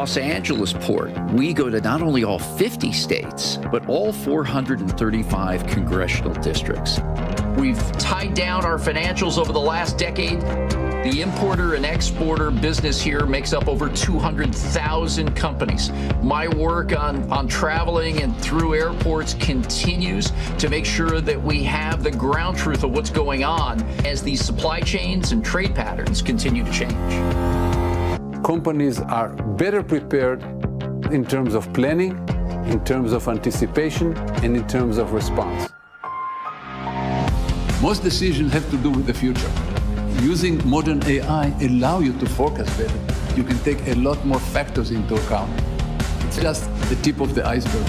Los Angeles port, we go to not only all 50 states, but all 435 congressional districts. We've tied down our financials over the last decade. The importer and exporter business here makes up over 200,000 companies. My work on traveling and through airports continues to make sure that we have the ground truth of what's going on as these supply chains and trade patterns continue to change. Companies are better prepared in terms of planning, in terms of anticipation, and in terms of response. Most decisions have to do with the future. Using modern AI allow you to forecast better. You can take a lot more factors into account. It's just the tip of the iceberg.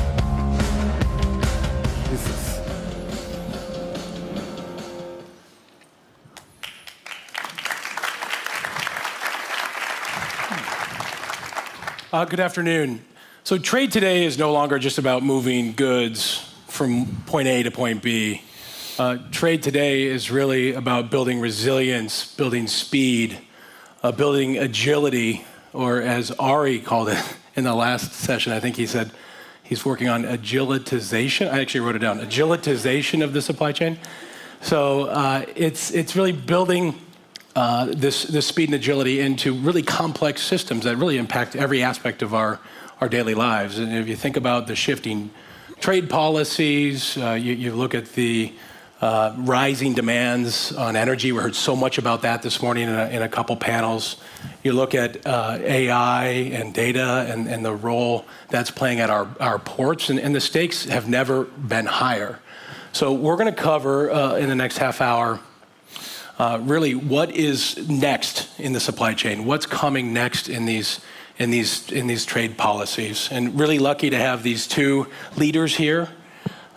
Good afternoon. So trade today is no longer just about moving goods from point A to point B. Trade today is really about building resilience, building speed, building agility, or as Ari called it in the last session, I think he said he's working on agilitization. I actually wrote it down, agilitization of the supply chain. So it's really building this speed and agility into really complex systems that really impact every aspect of our daily lives. And if you think about the shifting trade policies, you look at the rising demands on energy. We heard so much about that this morning in a couple panels. You look at AI and data and the role that's playing at our ports, and the stakes have never been higher. So we're going to cover in the next half hour really what is next in the supply chain, what's coming next in these trade policies, and really lucky to have these two leaders here.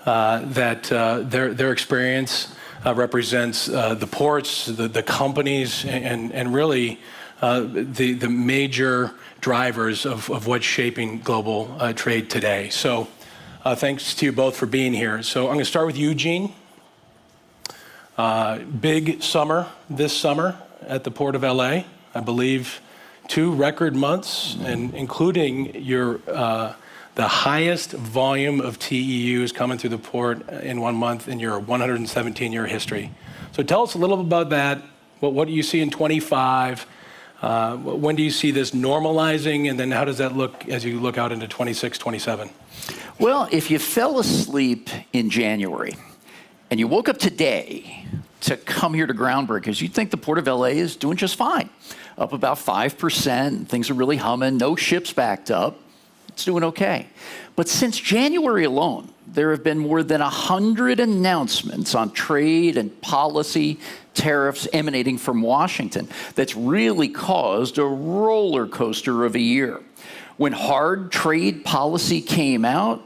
That their experience represents the ports, the companies, and really the major drivers of what's shaping global trade today. So thanks to you both for being here. So I'm going to start with Eugene. Big summer this summer at the Port of LA. I believe 2 record months, and including your the highest volume of TEUs coming through the port in 1 month in your 117-year history. So tell us a little bit about that. What do you see in 25? When do you see this normalizing? And then how does that look as you look out into 26, 27? Well, if you fell asleep in January and you woke up today to come here to Groundbreakers, you'd think the Port of LA is doing just fine. Up about 5%, things are really humming, no ships backed up. It's doing okay. But since January alone, there have been more than 100 announcements on trade and policy tariffs emanating from Washington that's really caused a roller coaster of a year. When hard trade policy came out,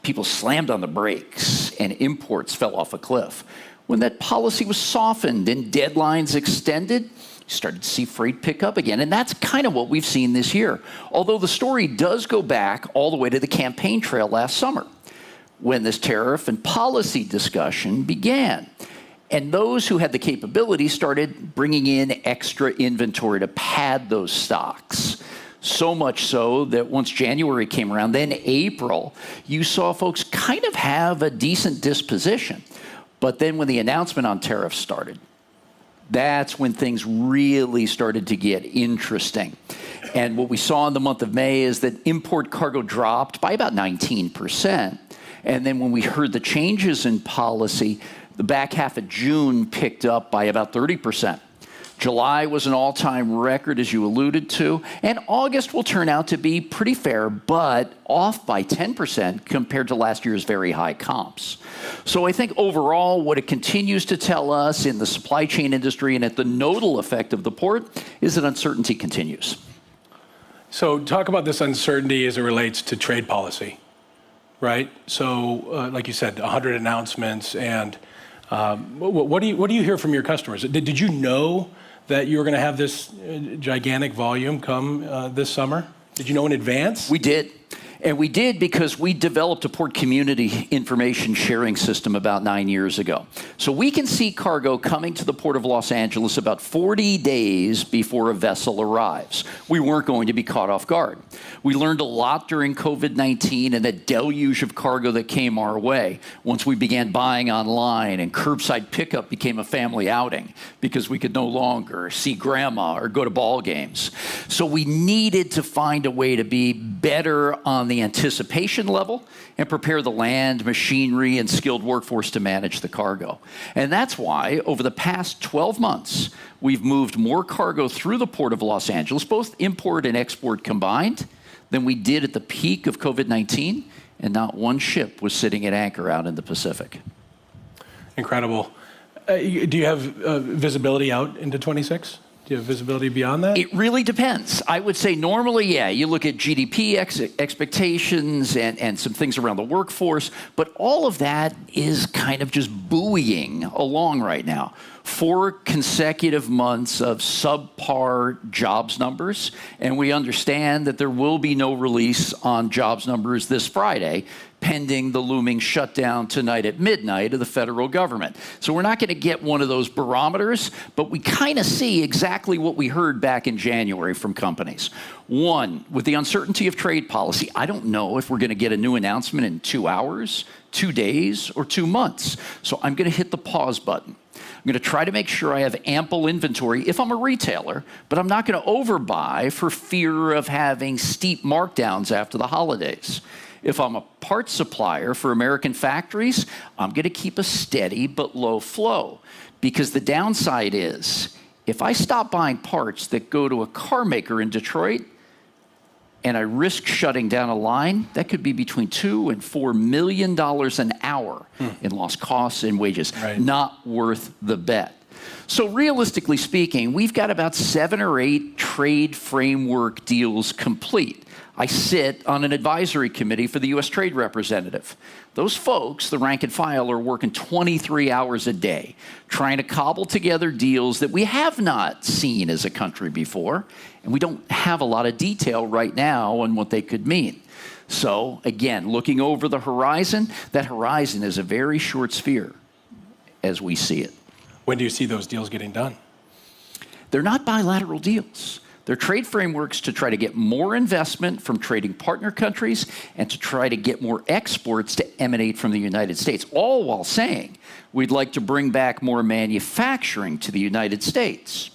people slammed on the brakes and imports fell off a cliff. When that policy was softened and deadlines extended, you started to see freight pick up again, and that's kind of what we've seen this year. Although the story does go back all the way to the campaign trail last summer, when this tariff and policy discussion began. And those who had the capability started bringing in extra inventory to pad those stocks. So much so that once January came around, then April, you saw folks kind of have a decent disposition. But then when the announcement on tariffs started, that's when things really started to get interesting. And what we saw in the month of May is that import cargo dropped by about 19%. And then when we heard the changes in policy, the back half of June picked up by about 30%. July was an all-time record, as you alluded to, and August will turn out to be pretty fair, but off by 10% compared to last year's very high comps. So I think overall, what it continues to tell us in the supply chain industry and at the nodal effect of the port is that uncertainty continues. So talk about this uncertainty as it relates to trade policy, right? So like you said, 100 announcements, and what do you hear from your customers? Did you know that you were going to have this gigantic volume come this summer? Did you know in advance? We did. And we did because we developed a port community information sharing system about 9 years ago. So we can see cargo coming to the Port of Los Angeles about 40 days before a vessel arrives. We weren't going to be caught off guard. We learned a lot during COVID-19 and the deluge of cargo that came our way once we began buying online and curbside pickup became a family outing because we could no longer see grandma or go to ball games. So we needed to find a way to be better on the anticipation level and prepare the land, machinery, and skilled workforce to manage the cargo. And that's why, over the past 12 months, we've moved more cargo through the Port of Los Angeles, both import and export combined, than we did at the peak of COVID-19, and not one ship was sitting at anchor out in the Pacific. Incredible. Do you have visibility out into 26? Do you have visibility beyond that? It really depends. I would say normally, yeah, you look at GDP expectations and some things around the workforce, but all of that is kind of just buoying along right now. 4 consecutive months of subpar jobs numbers, and we understand that there will be no release on jobs numbers this Friday, pending the looming shutdown tonight at midnight of the federal government. So we're not going to get one of those barometers, but we kind of see exactly what we heard back in January from companies. One, with the uncertainty of trade policy, I don't know if we're going to get a new announcement in 2 hours, 2 days, or 2 months. So I'm going to hit the pause button. I'm going to try to make sure I have ample inventory if I'm a retailer, but I'm not going to overbuy for fear of having steep markdowns after the holidays. If I'm a parts supplier for American factories, I'm going to keep a steady but low flow, because the downside is if I stop buying parts that go to a car maker in Detroit and I risk shutting down a line, that could be between $2 and $4 million an hour in lost costs and wages. Right. Not worth the bet. So realistically speaking, we've got about 7 or 8 trade framework deals complete. I sit on an advisory committee for the U.S. Trade Representative. Those folks, the rank and file, are working 23 hours a day, trying to cobble together deals that we have not seen as a country before, and we don't have a lot of detail right now on what they could mean. So, again, looking over the horizon, that horizon is a very short sphere as we see it. When do you see those deals getting done? They're not bilateral deals. They're trade frameworks to try to get more investment from trading partner countries and to try to get more exports to emanate from the United States, all while saying we'd like to bring back more manufacturing to the United States.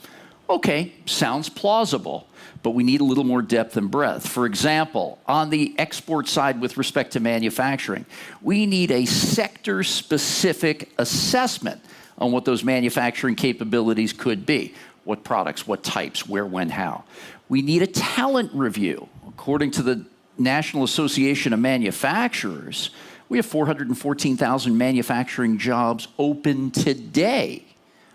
Okay, sounds plausible, but we need a little more depth and breadth. For example, on the export side with respect to manufacturing, we need a sector-specific assessment on what those manufacturing capabilities could be. What products, what types, where, when, how. We need a talent review. According to the National Association of Manufacturers, we have 414,000 manufacturing jobs open today,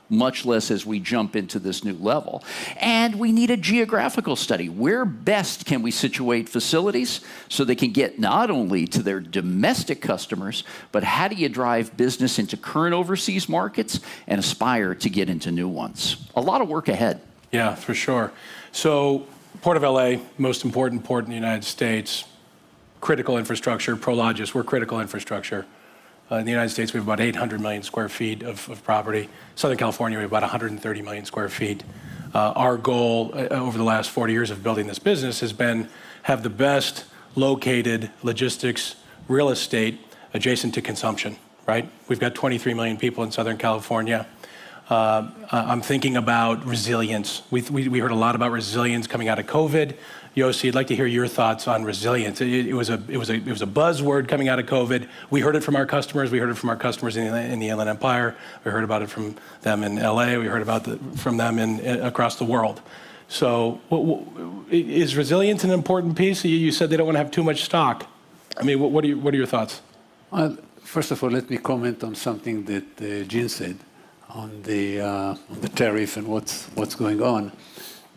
much less as we jump into this new level. And we need a geographical study. Where best can we situate facilities so they can get not only to their domestic customers, but how do you drive business into current overseas markets and aspire to get into new ones? A lot of work ahead. Yeah, for sure. So, Port of LA, most important port in the United States, critical infrastructure. Prologis, we're critical infrastructure. In the United States, we have about 800 million square feet of property. Southern California, we have about 130 million square feet. Our goal over the last 40 years of building this business has been have the best located logistics real estate adjacent to consumption, right? We've got 23 million people in Southern California. I'm thinking about resilience. We heard a lot about resilience coming out of COVID. Yossi, I'd like to hear your thoughts on resilience. It was a buzzword coming out of COVID. We heard it from our customers. We heard it from our customers in the Inland Empire. We heard about it from them in LA. We heard about from them across the world. So, is resilience an important piece? You said they don't want to have too much stock. I mean, what are your thoughts? Well, first of all, let me comment on something that Eugene said on the tariff and what's going on.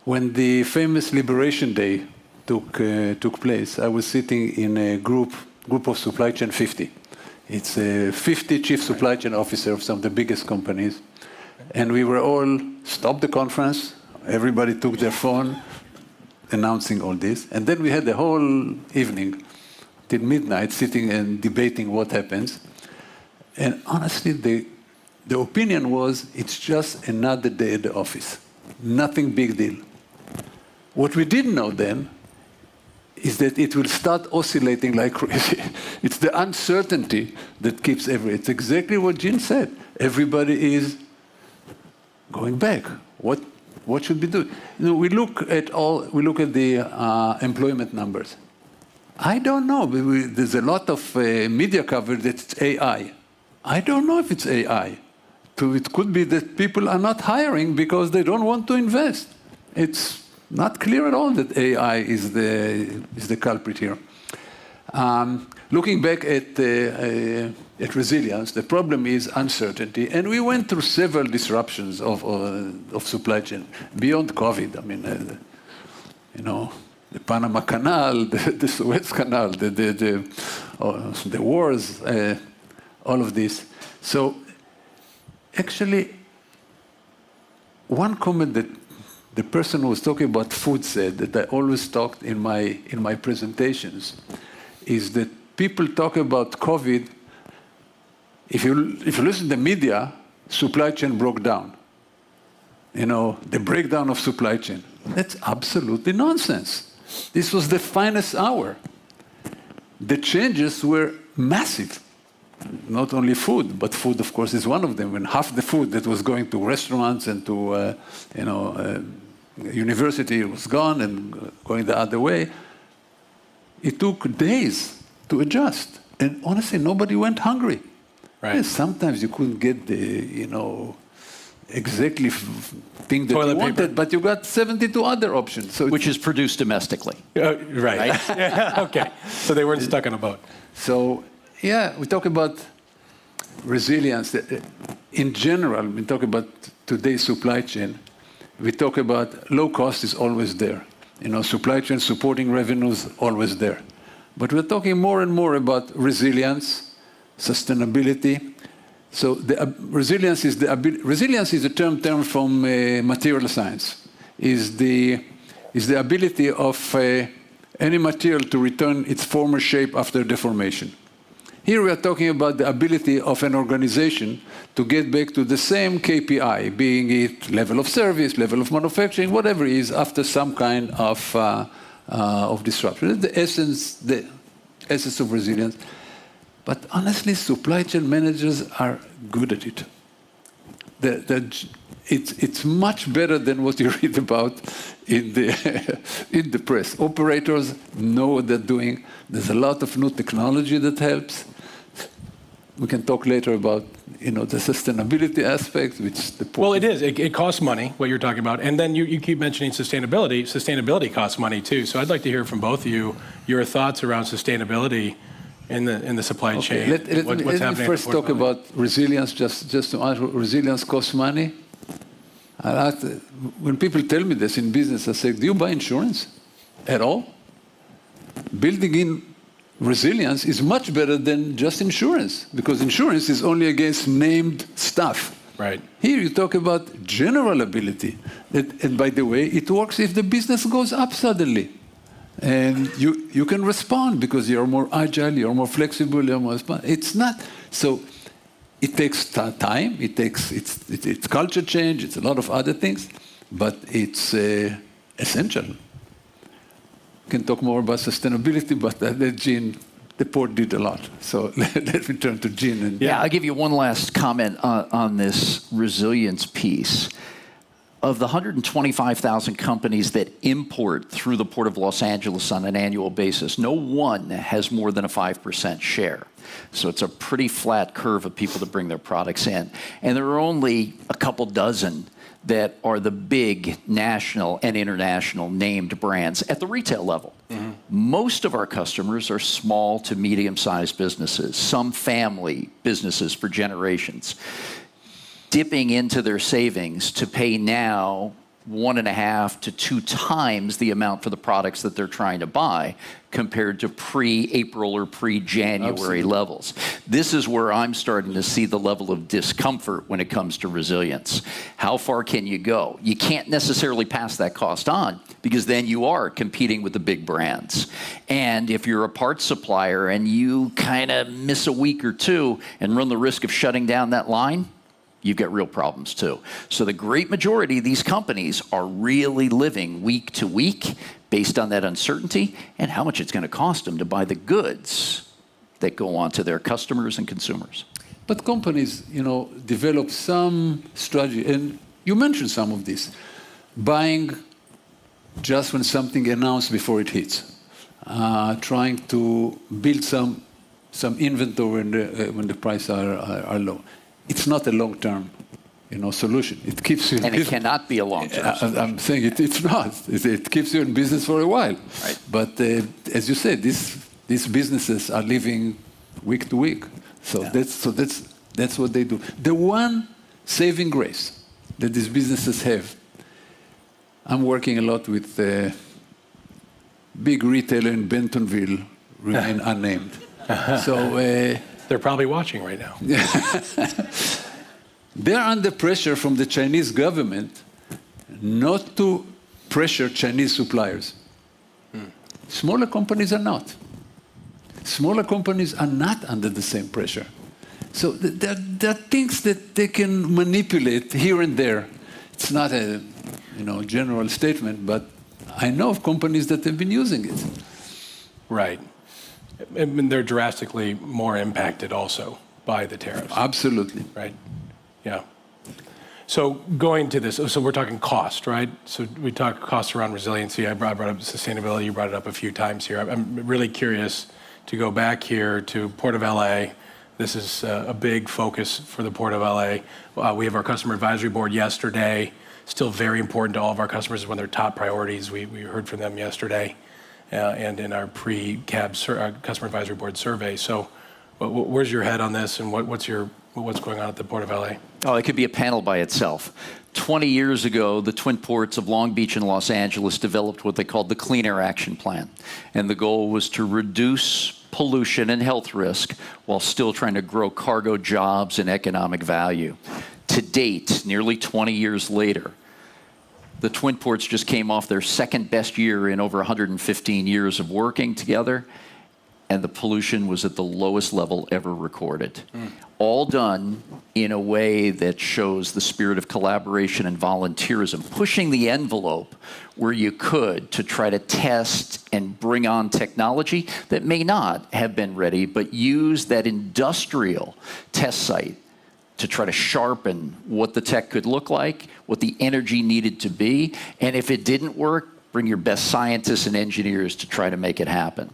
When the famous Liberation Day took place, I was sitting in a group of supply chain 50. It's 50 chief supply chain officers of some of the biggest companies, and we were all stopped the conference. Everybody took their phone, announcing all this, and then we had the whole evening till midnight sitting and debating what happens. And honestly, the opinion was it's just another day at the office. Nothing big deal. What we didn't know then is that it will start oscillating like crazy. It's the uncertainty that keeps it's exactly what Gene said. Everybody is going back. What should we do? We look at the employment numbers. I don't know. There's a lot of media coverage that it's AI. I don't know if it's AI. So it could be that people are not hiring because they don't want to invest. It's not clear at all that AI is the culprit here. Looking back at resilience, the problem is uncertainty, and we went through several disruptions of supply chain beyond COVID. I mean, the Panama Canal, the Suez Canal, the wars, all of this. So, actually, one comment that the person who was talking about food said that I always talked in my presentations is that people talk about COVID. If you listen to the media, supply chain broke down. The breakdown of supply chain. That's absolutely nonsense. This was the finest hour. The changes were massive. Not only food, but food, of course, is one of them. When half the food that was going to restaurants and to, university was gone and going the other way, it took days to adjust. And honestly, nobody went hungry. Right. Yeah, sometimes you couldn't get the, exactly thing that Toilet you wanted, paper. but you got 72 other options. So Which is produced domestically. Right. Okay. So they weren't stuck on a boat. So, yeah, we talk about resilience. In general, we talk about today's supply chain. We talk about low cost is always there. Supply chain supporting revenues always there. But we're talking more and more about resilience, sustainability. So resilience is a term from material science. Is the ability of any material to return its former shape after deformation. Here we are talking about the ability of an organization to get back to the same KPI, being it level of service, level of manufacturing, whatever it is, after some kind of disruption. That's the essence of resilience. But honestly, supply chain managers are good at it. It's much better than what you read about in the press. Operators know what they're doing. There's a lot of new technology that helps. We can talk later about the sustainability aspect, which the Well, it is. It costs money, what you're talking about. And then you keep mentioning sustainability. Sustainability costs money, too. So I'd like to hear from both of you your thoughts around sustainability in the supply chain. Let me first talk about resilience, just to answer. Resilience costs money. When people tell me this in business, I say, do you buy insurance at all? Building in resilience is much better than just insurance, because insurance is only against named stuff. Right. Here you talk about general ability. And by the way, it works if the business goes up suddenly. And you can respond because you're more agile, you're more flexible, you're more responsive. It's not. So it takes time, it's culture change, it's a lot of other things, but it's essential. We can talk more about sustainability, but Gene, the port did a lot. So let me turn to Gene. Yeah, I'll give you one last comment on this resilience piece. Of the 125,000 companies that import through the Port of Los Angeles on an annual basis, no one has more than a 5% share. So it's a pretty flat curve of people that bring their products in. And there are only a couple dozen that are the big national and international named brands at the retail level. Mm-hmm. Most of our customers are small to medium-sized businesses, some family businesses for generations, dipping into their savings to pay now 1.5 to 2 times the amount for the products that they're trying to buy compared to pre-April or pre-January levels. This is where I'm starting to see the level of discomfort when it comes to resilience. How far can you go? You can't necessarily pass that cost on because then you are competing with the big brands. And if you're a parts supplier and you kind of miss a week or two and run the risk of shutting down that line, you've got real problems too. So the great majority of these companies are really living week to week based on that uncertainty and how much it's going to cost them to buy the goods that go on to their customers and consumers. But companies, develop some strategy, and you mentioned some of this. Buying just when something announced before it hits. Trying to build some inventory when the prices are low. It's not a long-term solution. It keeps you in business. It cannot be a long-term I'm saying it's not. It keeps you in business for a while. Right. But as you said, these businesses are living week to week. So that's what they do. The one saving grace that these businesses have, I'm working a lot with a big retailer in Bentonville, remain unnamed. So They're probably watching right now. they're under pressure from the Chinese government not to pressure Chinese suppliers. Smaller companies are not. Smaller companies are not under the same pressure. So there are things that they can manipulate here and there. It's not a general statement, but I know of companies that have been using it. Right. And they're drastically more impacted also by the tariffs. Absolutely. Right. Yeah. So going to this, so we're talking cost, right? So we talk cost around resiliency. I brought up sustainability. You brought it up a few times here. I'm really curious to go back here to Port of LA. This is a big focus for the Port of LA. We have our customer advisory board yesterday. Still very important to all of our customers. It's one of their top priorities. We heard from them yesterday. And in our pre-CAB customer advisory board survey. So where's your head on this, and what's going on at the Port of LA? Oh, it could be a panel by itself. 20 years ago, the twin ports of Long Beach and Los Angeles developed what they called the Clean Air Action Plan. And the goal was to reduce pollution and health risk while still trying to grow cargo jobs and economic value. To date, nearly 20 years later, the twin ports just came off their second best year in over 115 years of working together, and the pollution was at the lowest level ever recorded. All done in a way that shows the spirit of collaboration and volunteerism, pushing the envelope where you could to try to test and bring on technology that may not have been ready, but use that industrial test site to try to sharpen what the tech could look like, what the energy needed to be, and if it didn't work, bring your best scientists and engineers to try to make it happen.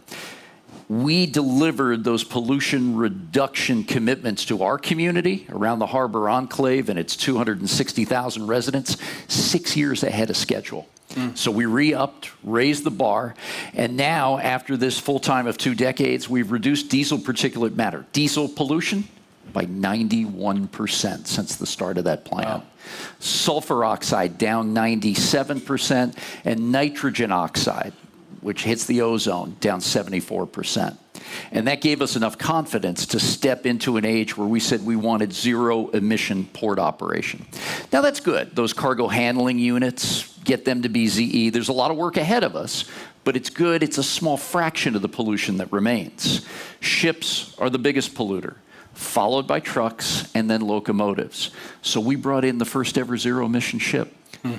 We delivered those pollution reduction commitments to our community around the Harbor Enclave and its 260,000 residents 6 years ahead of schedule. So we re-upped, raised the bar, and now after this full time of 2 decades, we've reduced diesel particulate matter, diesel pollution, by 91% since the start of that plan. Wow. Sulfur oxide down 97%, and nitrogen oxide, which hits the ozone, down 74%. And that gave us enough confidence to step into an age where we said we wanted zero-emission port operation. Now that's good. Those cargo handling units, get them to be ZE. There's a lot of work ahead of us, but it's good. It's a small fraction of the pollution that remains. Ships are the biggest polluter, followed by trucks and then locomotives. So we brought in the first ever zero-emission ship.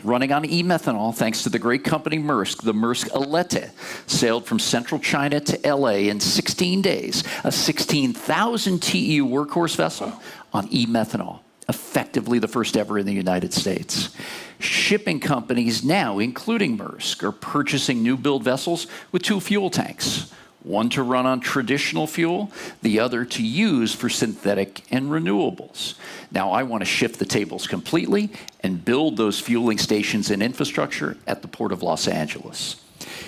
Running on e-methanol, thanks to the great company Maersk. The Maersk Alette sailed from central China to LA in 16 days, a 16,000 TEU workhorse vessel on e-methanol, effectively the first ever in the United States. Shipping companies now, including Maersk, are purchasing new build vessels with 2 fuel tanks. One to run on traditional fuel, the other to use for synthetic and renewables. Now, I want to shift the tables completely and build those fueling stations and infrastructure at the Port of Los Angeles.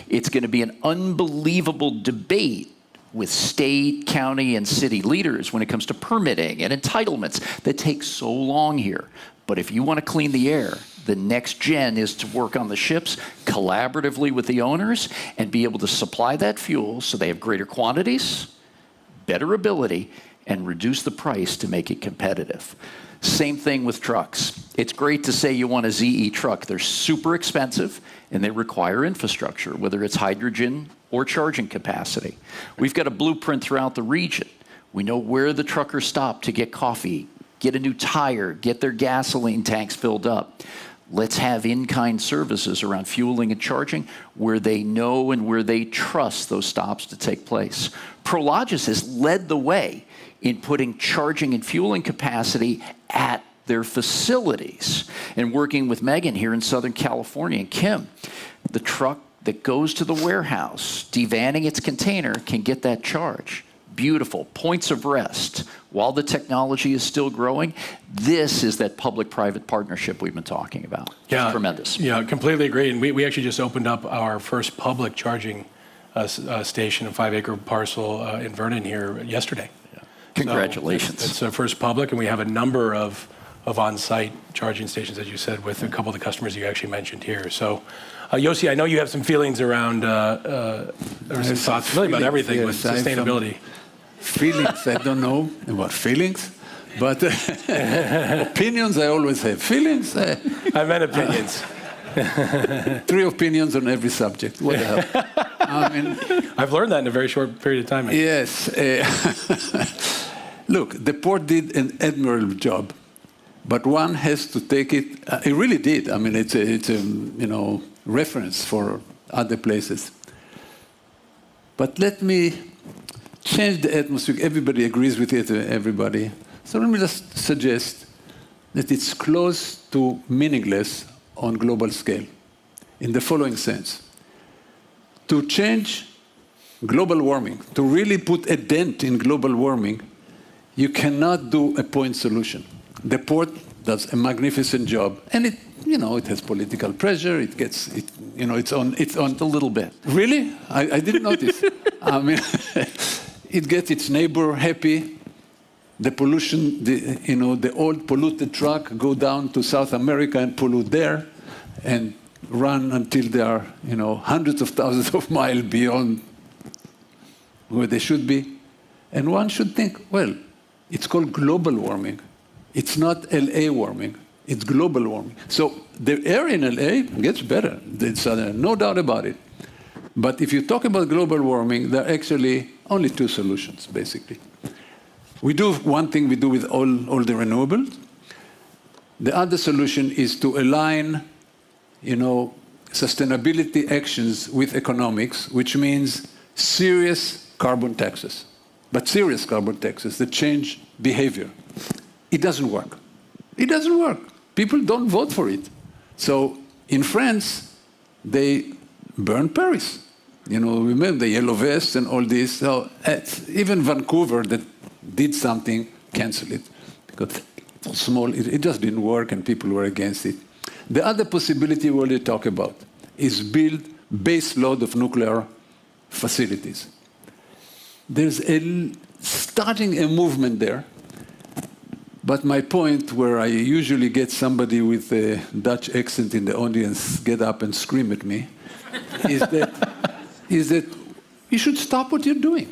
It's going to be an unbelievable debate with state, county, and city leaders when it comes to permitting and entitlements that take so long here. But if you want to clean the air, The next gen is to work on the ships collaboratively with the owners and be able to supply that fuel so they have greater quantities, better ability, and reduce the price to make it competitive. Same thing with trucks. It's great to say you want a ZE truck. They're super expensive and they require infrastructure, whether it's hydrogen or charging capacity. We've got a blueprint throughout the region. We know where the truckers stop to get coffee, get a new tire, get their gasoline tanks filled up. Let's have in-kind services around fueling and charging where they know and where they trust those stops to take place. Prologis has led the way in putting charging and fueling capacity at their facilities. And working with Megan here in Southern California and Kim, the truck that goes to the warehouse, devanning its container, can get that charge. Beautiful. Points of rest. While the technology is still growing, this is that public-private partnership we've been talking about. Yeah, it's tremendous. Yeah, completely agree. And we actually just opened up our first public charging station, a 5-acre parcel in Vernon here yesterday. Yeah. Congratulations. So it's our first public, and we have a number of on-site charging stations, as you said, with a couple of the customers you actually mentioned here. So, Yossi, I know you have some feelings around, or some thoughts really about everything yes, with sustainability. Feelings, I don't know about feelings, but opinions I always have. Feelings, I meant opinions. 3 opinions on every subject. What the hell? I mean, I've learned that in a very short period of time. Yes. Look, the port did an admirable job, but one has to take it. It really did. I mean, it's a reference for other places. But let me change the atmosphere. Everybody agrees with it, everybody. So let me just suggest that it's close to meaningless on global scale, in the following sense. To change global warming, to really put a dent in global warming, you cannot do a point solution. The port does a magnificent job, and it has political pressure. It gets, it's on a little bit. Really? I didn't notice. I mean, it gets its neighbor happy. The pollution, the old polluted truck go down to South America and pollute there, and run until they are, hundreds of thousands of miles beyond where they should be. And one should think, well, it's called global warming. It's not LA warming. It's global warming. So the air in LA gets better. There's no doubt about it. But if you talk about global warming, there are actually only 2 solutions, basically. We do one thing we do with all the renewables. The other solution is to align, sustainability actions with economics, which means serious carbon taxes. But serious carbon taxes that change behavior. It doesn't work. It doesn't work. People don't vote for it. So in France, they burned Paris. Remember the yellow vests and all this. So even Vancouver that did something, canceled it. Because small, it just didn't work and people were against it. The other possibility we already talk about is build base load of nuclear facilities. There's starting a movement there. But my point, where I usually get somebody with a Dutch accent in the audience get up and scream at me, is that you should stop what you're doing.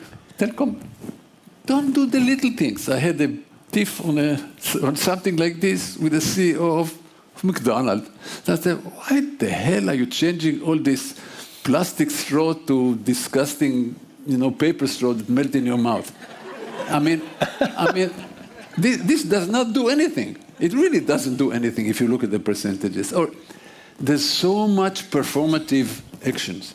Don't do the little things. I had a tiff on something like this with the CEO of McDonald's. I said, why the hell are you changing all this plastic straw to disgusting, paper straw that melt in your mouth? I mean, this does not do anything. It really doesn't do anything if you look at the percentages. Or there's so much performative actions.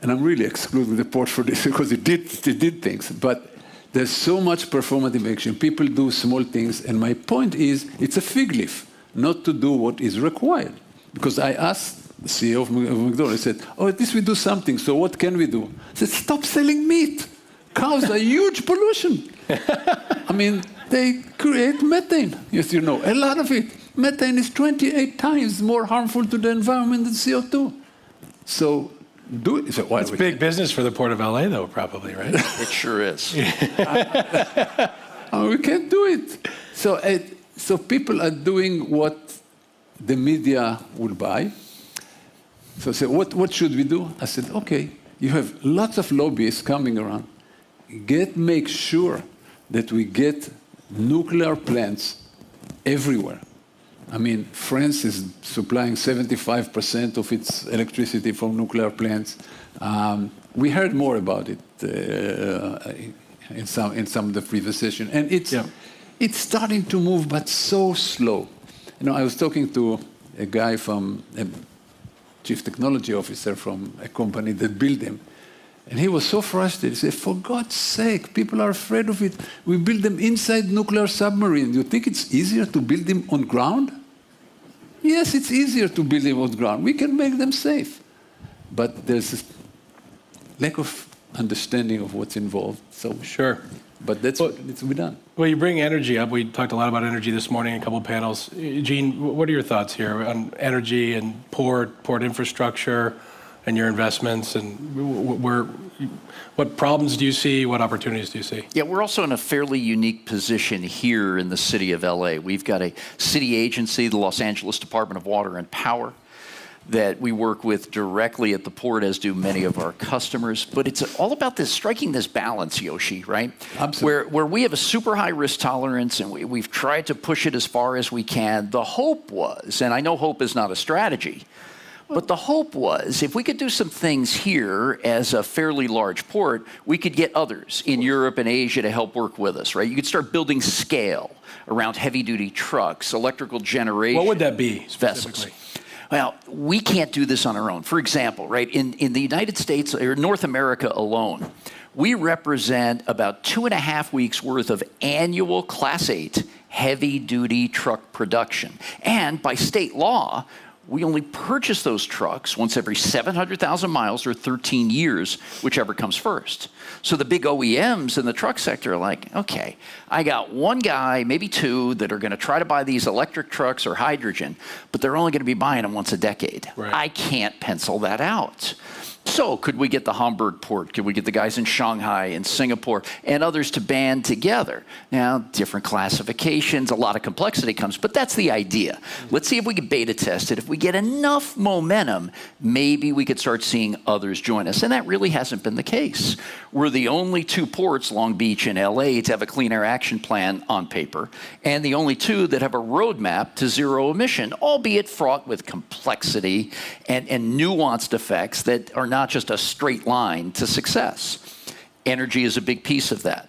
And I'm really excluding the port for this because it did things. But there's so much performative action. People do small things. And my point is, it's a fig leaf not to do what is required. Because I asked the CEO of McDonald's, I said, at least we do something, so what can we do? I said, stop selling meat. Cows are huge pollution. I mean, they create methane. Yes, a lot of it. Methane is 28 times more harmful to the environment than CO2. So do it. So it's big business for the Port of LA, though, probably, right? It sure is. We can't do it. So people are doing what the media will buy. So I said, what should we do? I said, okay, you have lots of lobbyists coming around. Make sure that we get nuclear plants everywhere. I mean, France is supplying 75% of its electricity from nuclear plants. We heard more about it in some of the previous session, and it's starting to move, but so slow. You know, I was talking to a guy from a chief technology officer from a company that built them, and he was so frustrated. He said, "For God's sake, people are afraid of it. We build them inside nuclear submarines. You think it's easier to build them on ground?" Yes, it's easier to build them on ground. We can make them safe. But there's a lack of understanding of what's involved. So Sure. But that's what needs to be done. Well, you bring energy up. We talked a lot about energy this morning in a couple of panels. Eugene, what are your thoughts here on energy and port infrastructure and your investments, and what problems do you see? What opportunities do you see? Yeah, we're also in a fairly unique position here in the city of LA. We've got a city agency, the Los Angeles Department of Water and Power, that we work with directly at the port, as do many of our customers. But it's all about striking this balance, Yossi, right? Absolutely. Where we have a super high risk tolerance, and we've tried to push it as far as we can. The hope was, and I know hope is not a strategy, but the hope was, if we could do some things here as a fairly large port, we could get others in Europe and Asia to help work with us, right? You could start building scale around heavy-duty trucks, electrical generation. What would that be vessels. specifically? Well, we can't do this on our own. For example, right, in the United States, or North America alone, we represent about 2.5 weeks worth of annual Class 8 heavy-duty truck production. And by state law, we only purchase those trucks once every 700,000 miles or 13 years, whichever comes first. So the big OEMs in the truck sector are like, okay, I got one guy, maybe two, that are going to try to buy these electric trucks or hydrogen, but they're only going to be buying them once a decade. Right. I can't pencil that out. So could we get the Hamburg port? Could we get the guys in Shanghai and Singapore and others to band together? Now, different classifications, a lot of complexity comes, but that's the idea. Let's see if we can beta test it. If we get enough momentum, maybe we could start seeing others join us. And that really hasn't been the case. We're the only two ports, Long Beach and LA, to have a clean air action plan on paper, and the only two that have a roadmap to zero emission, albeit fraught with complexity and nuanced effects that are not just a straight line to success. Energy is a big piece of that.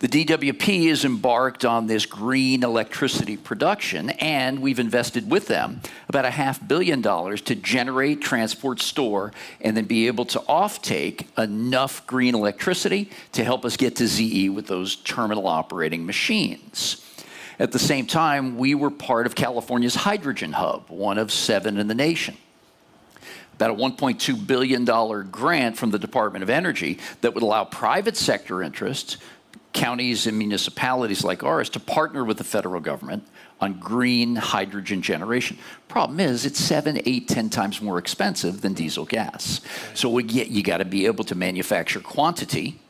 The DWP is embarked on this green electricity production, and we've invested with them about $500 million to generate, transport, store, and then be able to offtake enough green electricity to help us get to ZE with those terminal operating machines. At the same time, we were part of California's hydrogen hub, one of 7 in the nation. About a $1.2 billion grant from the Department of Energy that would allow private sector interests, counties and municipalities like ours, to partner with the federal government on green hydrogen generation. Problem is, it's 7, 8, 10 times more expensive than diesel gas. So you got to be able to manufacture quantity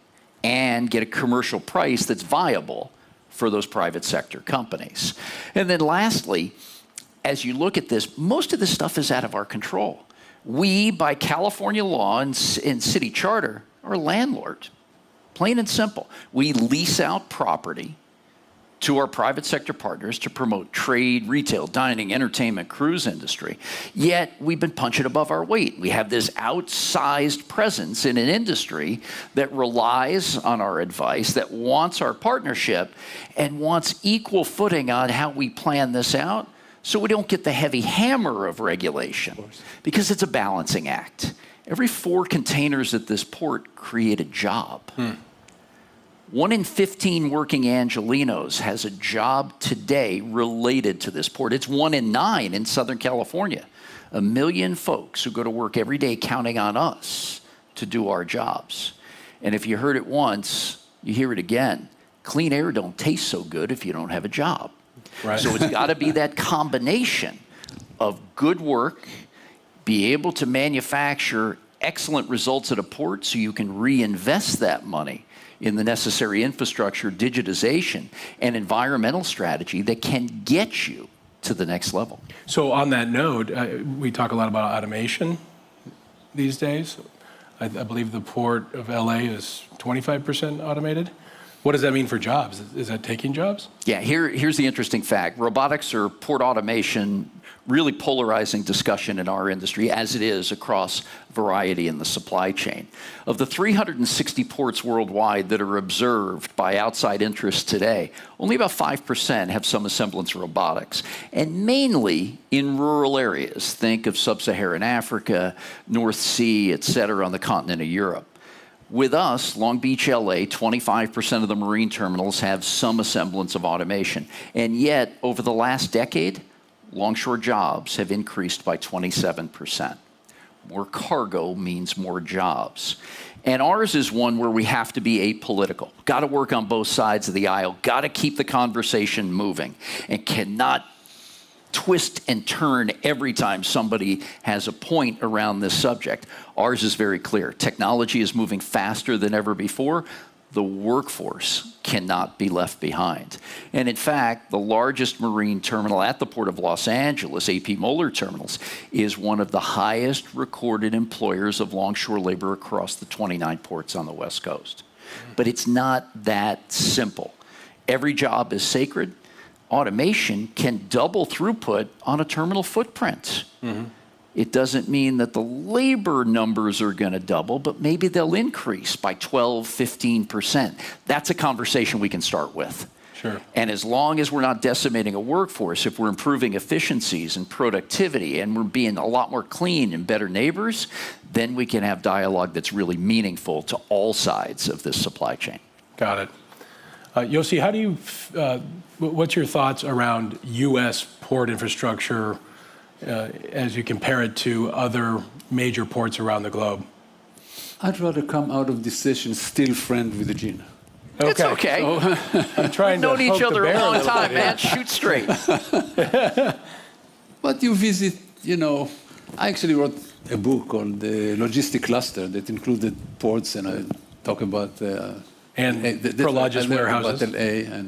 and get a commercial price that's viable for those private sector companies. And then lastly, as you look at this, most of this stuff is out of our control. We, by California law and city charter, are a landlord, plain and simple. We lease out property to our private sector partners to promote trade, retail, dining, entertainment, cruise industry. Yet we've been punching above our weight. We have this outsized presence in an industry that relies on our advice, that wants our partnership, and wants equal footing on how we plan this out, so we don't get the heavy hammer of regulation, because it's a balancing act. Every 4 containers at this port create a job. 1 in 15 working Angelenos has a job today related to this port. It's 1 in 9 in Southern California. 1 million folks who go to work every day counting on us to do our jobs. And if you heard it once, you hear it again. Clean air don't taste so good if you don't have a job. Right. So it's got to be that combination of good work, be able to manufacture excellent results at a port so you can reinvest that money in the necessary infrastructure, digitization, and environmental strategy that can get you to the next level. So on that note, we talk a lot about automation these days. I believe the port of LA is 25% automated. What does that mean for jobs? Is that taking jobs? Yeah, here's the interesting fact. Robotics or port automation, really polarizing discussion in our industry, as it is across variety in the supply chain. Of the 360 ports worldwide that are observed by outside interests today, only about 5% have some semblance of robotics, and mainly in rural areas. Think of sub-Saharan Africa, North Sea, et cetera, on the continent of Europe. With us, Long Beach, LA, 25% of the marine terminals have some semblance of automation. And yet, over the last decade, longshore jobs have increased by 27%. More cargo means more jobs. And ours is one where we have to be apolitical. Got to work on both sides of the aisle. Got to keep the conversation moving. And cannot twist and turn every time somebody has a point around this subject. Ours is very clear. Technology is moving faster than ever before. The workforce cannot be left behind. And in fact, the largest marine terminal at the Port of Los Angeles, AP Moeller Terminals, is one of the highest recorded employers of longshore labor across the 29 ports on the West Coast. But it's not that simple. Every job is sacred. Automation can double throughput on a terminal footprint. It doesn't mean that the labor numbers are going to double, but maybe they'll increase by 12, 15%. That's a conversation we can start with. Sure. And as long as we're not decimating a workforce, if we're improving efficiencies and productivity and we're being a lot more clean and better neighbors, then we can have dialogue that's really meaningful to all sides of this supply chain. Got it. Yossi, how do you, what's your thoughts around U.S. port infrastructure as you compare it to other major ports around the globe? I'd rather come out of this session still friend with Eugene. Okay. It's okay. I'm trying We've known to each poke the other a bear long little time, bit. man. Shoot straight. But you visit, I actually wrote a book called The Logistic Cluster that included ports, and I talk about And Prologis warehouses. About LA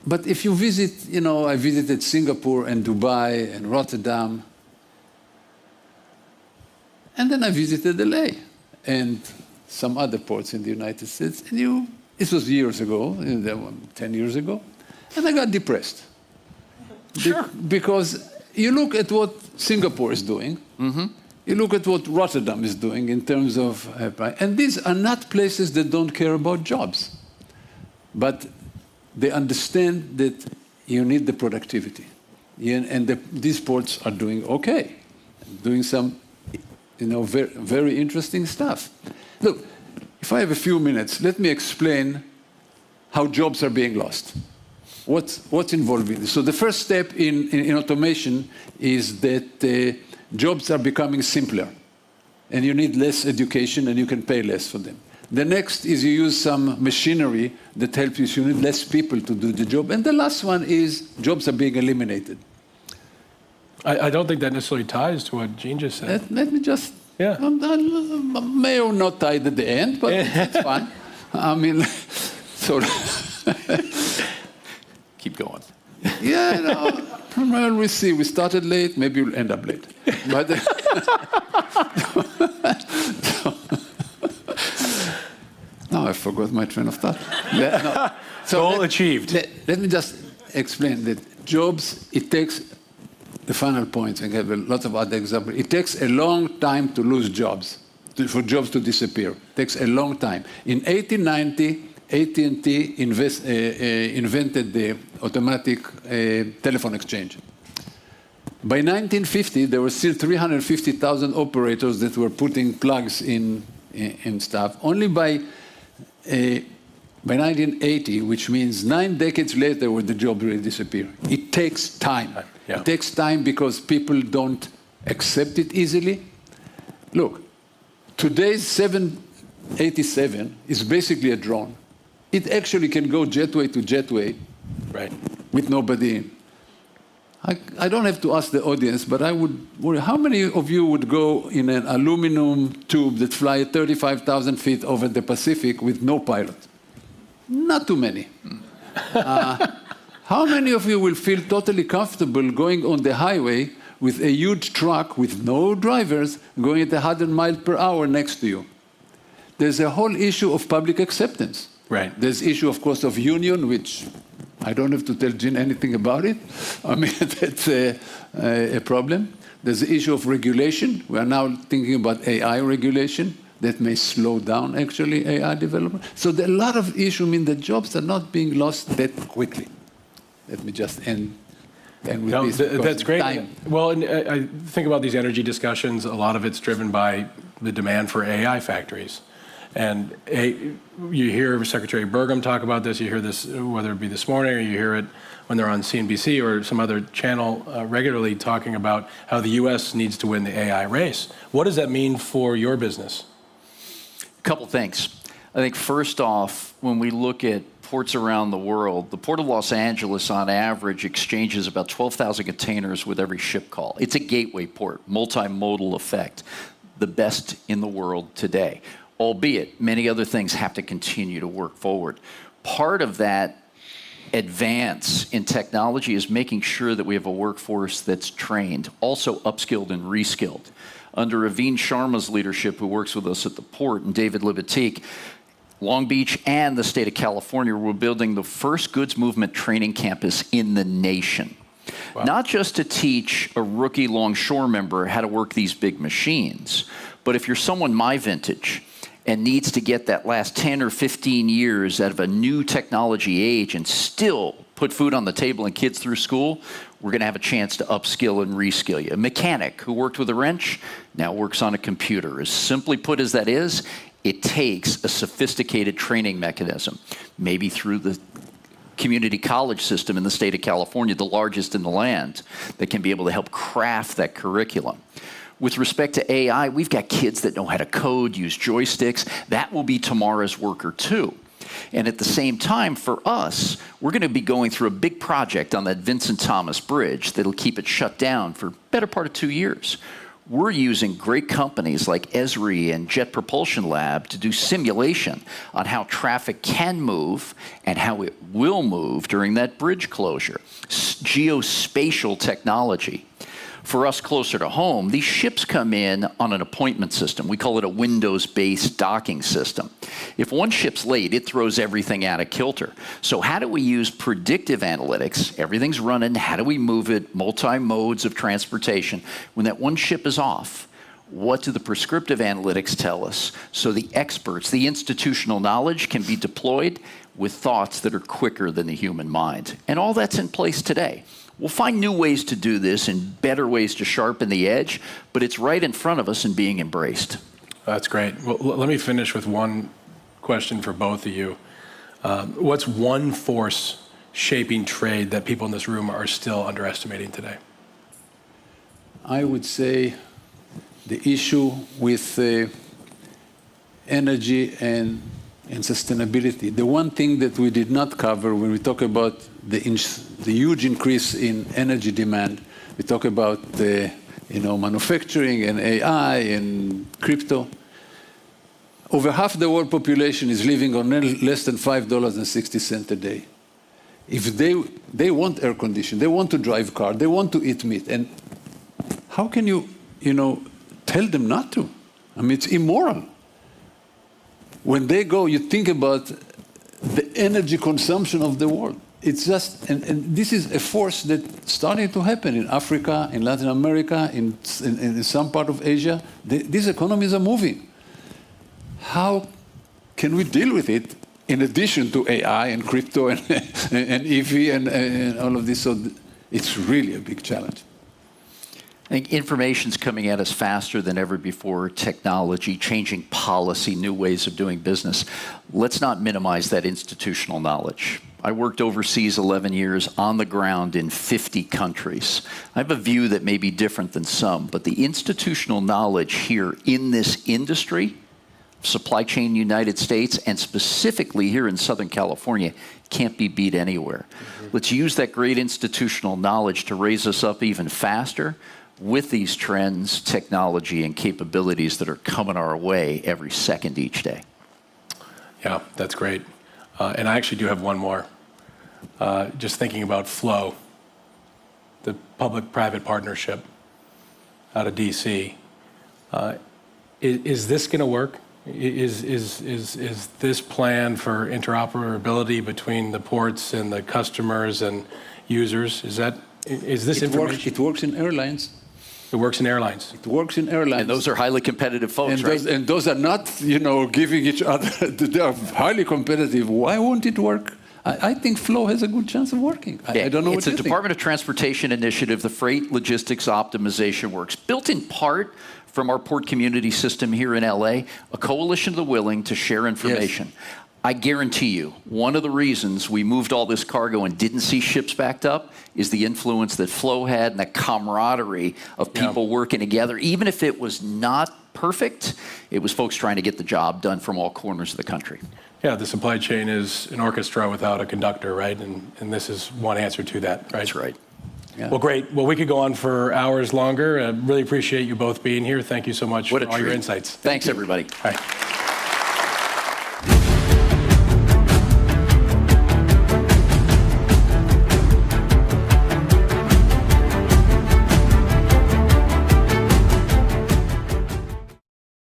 but if you visit, I visited Singapore and Dubai and Rotterdam, and then I visited LA and some other ports in the United States. And this was years ago, 10 years ago, and I got depressed. Sure. Because you look at what Singapore is doing, you look at what Rotterdam is doing in terms of, and these are not places that don't care about jobs, but they understand that you need the productivity. And these ports are doing okay, doing some, very, very interesting stuff. Look, if I have a few minutes, let me explain how jobs are being lost. What's involved in this? So the first step in automation is that jobs are becoming simpler, and you need less education, and you can pay less for them. The next is you use some machinery that helps you. So you need less people to do the job. And the last one is jobs are being eliminated. I don't think that necessarily ties to what Gene just said. Let me just, Yeah. may or not tie at the end, but it's fine. I mean, so. Keep going. Yeah, well, we see. We started late, maybe we'll end up late. But no, I forgot my train of thought. No. Goal achieved. Let me just explain that jobs, it takes, the final point, I have a lot of other examples, it takes a long time to lose jobs, for jobs to disappear. It takes a long time. In 1890, AT&T invented the automatic telephone exchange. By 1950, there were still 350,000 operators that were putting plugs in stuff. Only by 1980, which means 9 decades later, would the job really disappear. It takes time. Yeah. It takes time because people don't accept it easily. Look, today's 787 is basically a drone. It actually can go jetway to jetway, Right. with nobody in. I don't have to ask the audience, but I would worry, how many of you would go in an aluminum tube that fly 35,000 feet over the Pacific with no pilot? Not too many. How many of you will feel totally comfortable going on the highway with a huge truck with no drivers going at 100 miles per hour next to you? There's a whole issue of public acceptance. Right. There's issue, of course, of union, which I don't have to tell Gene anything about it. I mean, that's a problem. There's the issue of regulation. We are now thinking about AI regulation that may slow down, actually, AI development. So there are a lot of issues. I mean, the jobs are not being lost that quickly. Let me just end with No, this. that's great. Time. Well, and I think about these energy discussions, a lot of it's driven by the demand for AI factories. And you hear Secretary Burgum talk about this, you hear this, whether it be this morning or you hear it when they're on CNBC or some other channel regularly talking about how the US needs to win the AI race. What does that mean for your business? A couple things. I think first off, when we look at ports around the world, the Port of Los Angeles on average exchanges about 12,000 containers with every ship call. It's a gateway port, multimodal effect, the best in the world today. Albeit, many other things have to continue to work forward. Part of that advance in technology is making sure that we have a workforce that's trained, also upskilled and reskilled. Under Aveen Sharma's leadership, who works with us at the port, and David Libatique, Long Beach and the state of California, we're building the first goods movement training campus in the nation. Wow. Not just to teach a rookie longshore member how to work these big machines, but if you're someone my vintage and needs to get that last 10 or 15 years out of a new technology age and still put food on the table and kids through school, we're going to have a chance to upskill and reskill you. A mechanic who worked with a wrench now works on a computer. As simply put as that is, it takes a sophisticated training mechanism, maybe through the community college system in the state of California, the largest in the land, that can be able to help craft that curriculum. With respect to AI, we've got kids that know how to code, use joysticks. That will be tomorrow's worker too. And at the same time, for us, we're going to be going through a big project on that Vincent Thomas Bridge that'll keep it shut down for the better part of 2 years. We're using great companies like Esri and Jet Propulsion Lab to do simulation on how traffic can move and how it will move during that bridge closure. Geospatial technology. For us closer to home, these ships come in on an appointment system. We call it a Windows-based docking system. If one ship's late, it throws everything out of kilter. So how do we use predictive analytics? Everything's running. How do we move it? Multi-modes of transportation. When that one ship is off, what do the prescriptive analytics tell us? So the experts, the institutional knowledge can be deployed with thoughts that are quicker than the human mind. And all that's in place today. We'll find new ways to do this and better ways to sharpen the edge, but it's right in front of us and being embraced. That's great. Well, let me finish with one question for both of you. What's one force shaping trade that people in this room are still underestimating today? I would say the issue with energy and sustainability. The one thing that we did not cover when we talk about the huge increase in energy demand, we talk about manufacturing and AI and crypto. Over half the world population is living on less than $5.60 a day. If they want air conditioning, they want to drive car, they want to eat meat, and how can you tell them not to? I mean, it's immoral. When they go, you think about the energy consumption of the world. It's just, and this is a force that's starting to happen in Africa, in Latin America, in some part of Asia. These economies are moving. How can we deal with it in addition to AI and crypto and EV and all of this? So it's really a big challenge. I think information's coming at us faster than ever before, technology, changing policy, new ways of doing business. Let's not minimize that institutional knowledge. I worked overseas 11 years on the ground in 50 countries. I have a view that may be different than some, but the institutional knowledge here in this industry, supply chain United States, and specifically here in Southern California, can't be beat anywhere. Let's use that great institutional knowledge to raise us up even faster with these trends, technology, and capabilities that are coming our way every second each day. Yeah, that's great. And I actually do have one more. just thinking about Flow, the public-private partnership out of DC. Is this going to work? Is this plan for interoperability between the ports and the customers and users? Is this information? It works in airlines. It works in airlines. It works in airlines. And those are highly competitive folks, right? And those are not, giving each other. They are highly competitive. Why won't it work? I think Flow has a good chance of working. I don't know what you think. It's a Department of Transportation initiative, the Freight Logistics Optimization Works, built in part from our port community system here in LA, a coalition of the willing to share information. Yes. I guarantee you, one of the reasons we moved all this cargo and didn't see ships backed up is the influence that Flow had and the camaraderie of people working together. Even if it was not perfect, it was folks trying to get the job done from all corners of the country. Yeah, the supply chain is an orchestra without a conductor, right? And this is one answer to that, right? That's right. Yeah. Well, great. Well, we could go on for hours longer. I really appreciate you both being here. Thank you so much for all your insights. Thanks, everybody. All right.